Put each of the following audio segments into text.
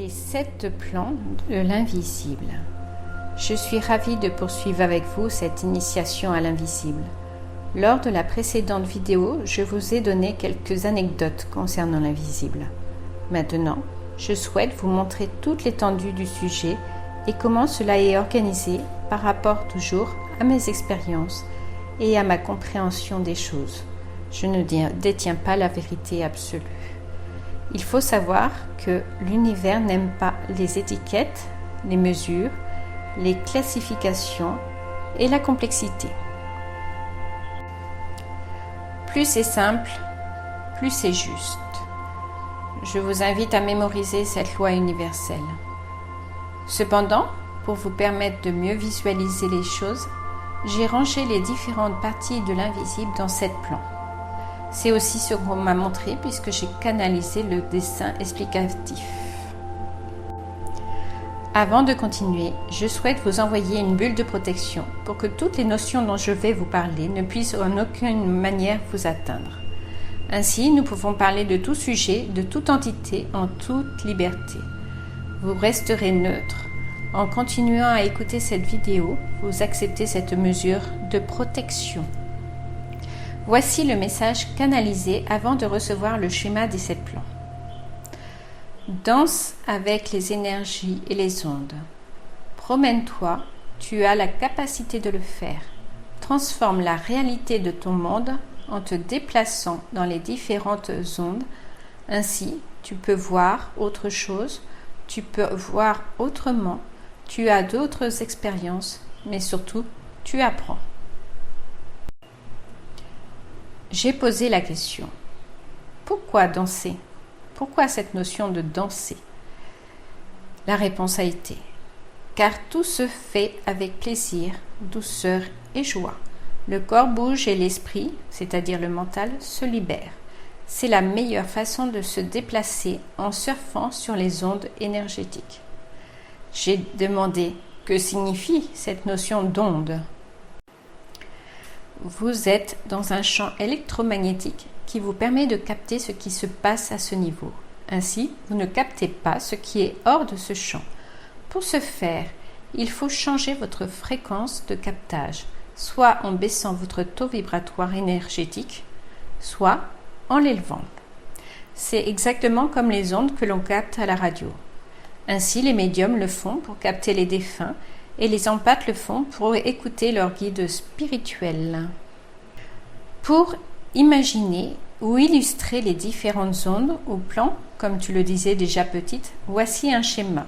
Les 7 plans de l'invisible. Je suis ravie de poursuivre avec vous cette initiation à l'invisible. Lors de la précédente vidéo, je vous ai donné quelques anecdotes concernant l'invisible. Maintenant, je souhaite vous montrer toute l'étendue du sujet et comment cela est organisé par rapport toujours à mes expériences et à ma compréhension des choses. Je ne détiens pas la vérité absolue. Il faut savoir que l'univers n'aime pas les étiquettes, les mesures, les classifications et la complexité. Plus c'est simple, plus c'est juste. Je vous invite à mémoriser cette loi universelle. Cependant, pour vous permettre de mieux visualiser les choses, j'ai rangé les différentes parties de l'invisible dans 7 plans. C'est aussi ce qu'on m'a montré puisque j'ai canalisé le dessin explicatif. Avant de continuer, je souhaite vous envoyer une bulle de protection pour que toutes les notions dont je vais vous parler ne puissent en aucune manière vous atteindre. Ainsi, nous pouvons parler de tout sujet, de toute entité, en toute liberté. Vous resterez neutre. En continuant à écouter cette vidéo, vous acceptez cette mesure de protection. Voici le message canalisé avant de recevoir le schéma des 7 plans. Danse avec les énergies et les ondes. Promène-toi, tu as la capacité de le faire. Transforme la réalité de ton monde en te déplaçant dans les différentes ondes. Ainsi, tu peux voir autre chose, tu peux voir autrement, tu as d'autres expériences, mais surtout, tu apprends. J'ai posé la question. Pourquoi danser ? Pourquoi cette notion de danser ? La réponse a été car tout se fait avec plaisir, douceur et joie. Le corps bouge et l'esprit, c'est-à-dire le mental, se libère. C'est la meilleure façon de se déplacer en surfant sur les ondes énergétiques. J'ai demandé que signifie cette notion d'onde ? Vous êtes dans un champ électromagnétique qui vous permet de capter ce qui se passe à ce niveau. Ainsi, vous ne captez pas ce qui est hors de ce champ. Pour ce faire, il faut changer votre fréquence de captage, soit en baissant votre taux vibratoire énergétique, soit en l'élevant. C'est exactement comme les ondes que l'on capte à la radio. Ainsi, les médiums le font pour capter les défunts et les empathes le font pour écouter leur guide spirituel. Pour imaginer ou illustrer les différentes ondes ou plans, comme tu le disais déjà petite, voici un schéma.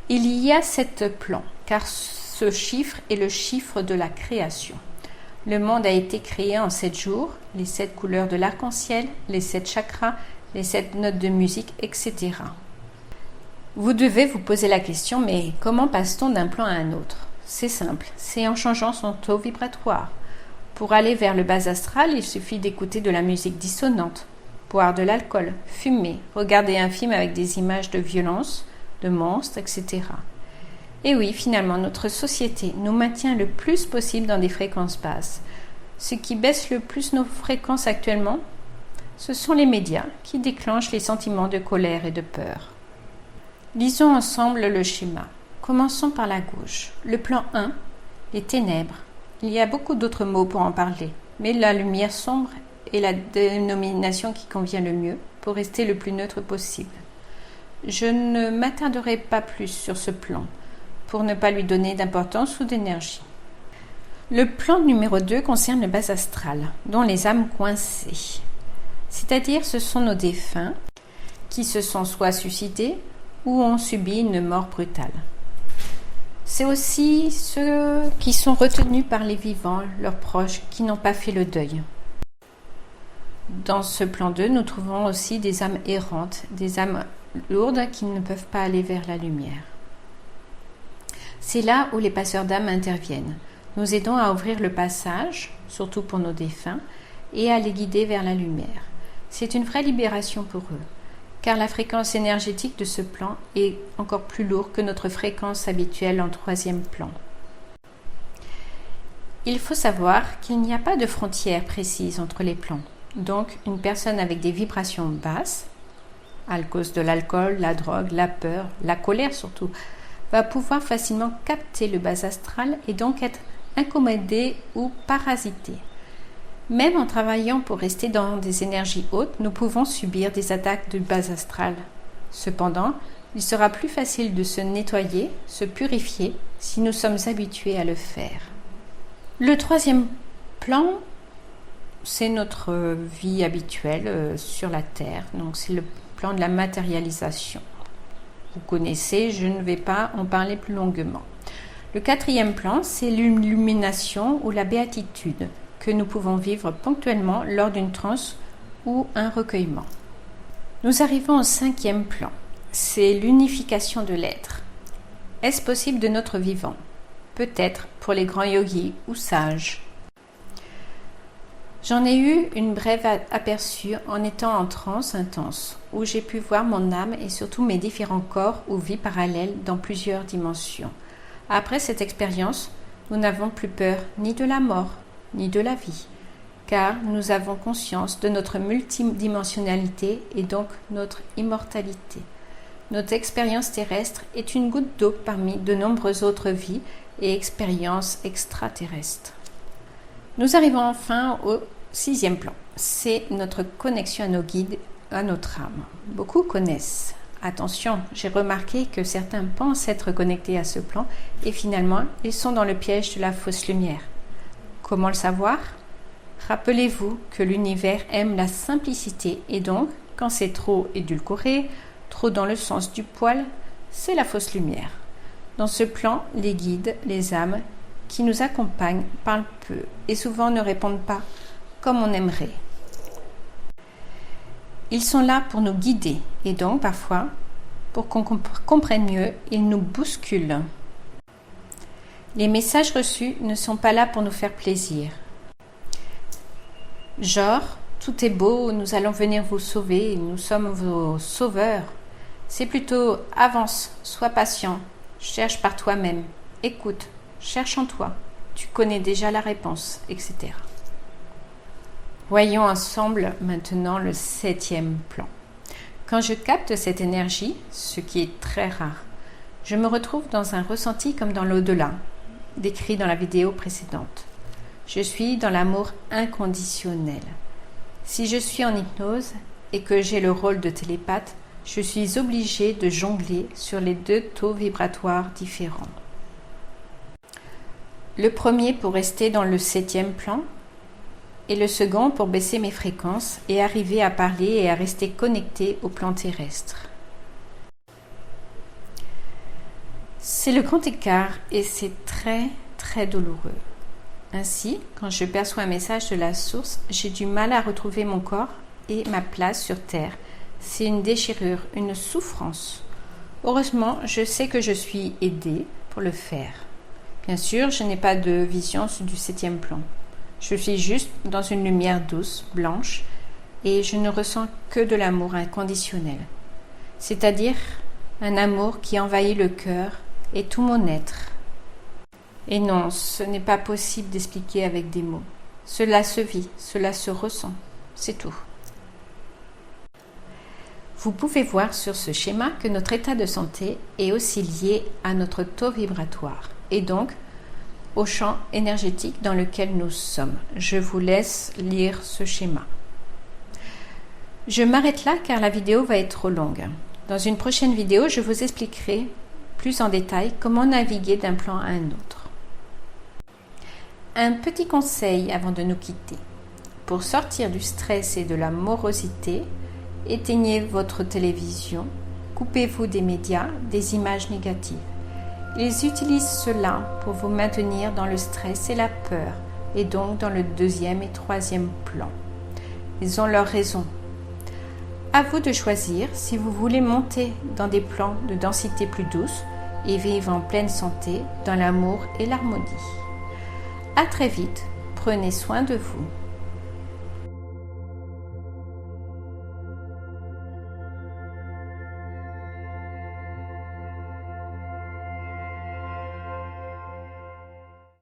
Il y a 7 plans, car ce chiffre est le chiffre de la création. Le monde a été créé en 7 jours, les 7 couleurs de l'arc-en-ciel, les 7 chakras, les 7 notes de musique, etc. Vous devez vous poser la question, mais comment passe-t-on d'un plan à un autre ? C'est simple, c'est en changeant son taux vibratoire. Pour aller vers le bas astral, il suffit d'écouter de la musique dissonante, boire de l'alcool, fumer, regarder un film avec des images de violence, de monstres, etc. Et oui, finalement, notre société nous maintient le plus possible dans des fréquences basses. Ce qui baisse le plus nos fréquences actuellement, ce sont les médias qui déclenchent les sentiments de colère et de peur. Lisons ensemble le schéma. Commençons par la gauche. Le plan 1, les ténèbres. Il y a beaucoup d'autres mots pour en parler, mais la lumière sombre est la dénomination qui convient le mieux pour rester le plus neutre possible. Je ne m'attarderai pas plus sur ce plan pour ne pas lui donner d'importance ou d'énergie. Le plan numéro 2 concerne le bas astral, dont les âmes coincées. C'est-à-dire ce sont nos défunts qui se sont soit suicidés ou ont subi une mort brutale. C'est aussi ceux qui sont retenus par les vivants, leurs proches, qui n'ont pas fait le deuil. Dans ce plan 2, nous trouvons aussi des âmes errantes, des âmes lourdes qui ne peuvent pas aller vers la lumière. C'est là où les passeurs d'âmes interviennent. Nous aidons à ouvrir le passage, surtout pour nos défunts, et à les guider vers la lumière. C'est une vraie libération pour eux, car la fréquence énergétique de ce plan est encore plus lourde que notre fréquence habituelle en 3e plan. Il faut savoir qu'il n'y a pas de frontière précise entre les plans. Donc, une personne avec des vibrations basses à cause de l'alcool, la drogue, la peur, la colère surtout, va pouvoir facilement capter le bas astral et donc être incommodé ou parasité. Même en travaillant pour rester dans des énergies hautes, nous pouvons subir des attaques de bas astral. Cependant, il sera plus facile de se nettoyer, se purifier, si nous sommes habitués à le faire. Le troisième plan, c'est notre vie habituelle sur la Terre. Donc, c'est le plan de la matérialisation. Vous connaissez, je ne vais pas en parler plus longuement. Le quatrième plan, c'est l'illumination ou la béatitude que nous pouvons vivre ponctuellement lors d'une transe ou un recueillement. Nous arrivons au cinquième plan, c'est l'unification de l'être. Est-ce possible de notre vivant? Peut-être pour les grands yogis ou sages. J'en ai eu une brève aperçu en étant en transe intense, où j'ai pu voir mon âme et surtout mes différents corps ou vies parallèles dans plusieurs dimensions. Après cette expérience, nous n'avons plus peur ni de la mort, ni de la vie, car nous avons conscience de notre multidimensionnalité et donc notre immortalité. Notre expérience terrestre est une goutte d'eau parmi de nombreuses autres vies et expériences extraterrestres. Nous arrivons enfin au sixième plan. C'est notre connexion à nos guides, à notre âme. Beaucoup connaissent. Attention, j'ai remarqué que certains pensent être connectés à ce plan et finalement, ils sont dans le piège de la fausse lumière. Comment le savoir? Rappelez-vous que l'univers aime la simplicité et donc, quand c'est trop édulcoré, trop dans le sens du poil, c'est la fausse lumière. Dans ce plan, les guides, les âmes qui nous accompagnent parlent peu et souvent ne répondent pas comme on aimerait. Ils sont là pour nous guider et donc parfois, pour qu'on comprenne mieux, ils nous bousculent. Les messages reçus ne sont pas là pour nous faire plaisir. Genre, tout est beau, nous allons venir vous sauver, nous sommes vos sauveurs. C'est plutôt avance, sois patient, cherche par toi-même, écoute, cherche en toi, tu connais déjà la réponse, etc. Voyons ensemble maintenant le septième plan. Quand je capte cette énergie, ce qui est très rare, je me retrouve dans un ressenti comme dans l'au-delà, décrit dans la vidéo précédente. Je suis dans l'amour inconditionnel. Si je suis en hypnose et que j'ai le rôle de télépathe, je suis obligée de jongler sur les deux taux vibratoires différents. Le premier pour rester dans le septième plan et le second pour baisser mes fréquences et arriver à parler et à rester connecté au plan terrestre. C'est le grand écart et c'est très très douloureux. Ainsi, quand je perçois un message de la source, j'ai du mal à retrouver mon corps et ma place sur Terre. C'est une déchirure, une souffrance. Heureusement, je sais que je suis aidée pour le faire. Bien sûr, je n'ai pas de vision du septième plan. Je suis juste dans une lumière douce, blanche, et je ne ressens que de l'amour inconditionnel. C'est-à-dire un amour qui envahit le cœur et tout mon être. Et non, ce n'est pas possible d'expliquer avec des mots. Cela se vit, cela se ressent, c'est tout. Vous pouvez voir sur ce schéma que notre état de santé est aussi lié à notre taux vibratoire et donc au champ énergétique dans lequel nous sommes. Je vous laisse lire ce schéma. Je m'arrête là car la vidéo va être trop longue. Dans une prochaine vidéo, je vous expliquerai plus en détail comment naviguer d'un plan à un autre. Un petit conseil avant de nous quitter. Pour sortir du stress et de la morosité, éteignez votre télévision, coupez-vous des médias, des images négatives. Ils utilisent cela pour vous maintenir dans le stress et la peur, et donc dans le deuxième et troisième plan. Ils ont leur raison. À vous de choisir si vous voulez monter dans des plans de densité plus douce et vivre en pleine santé, dans l'amour et l'harmonie. À très vite, prenez soin de vous.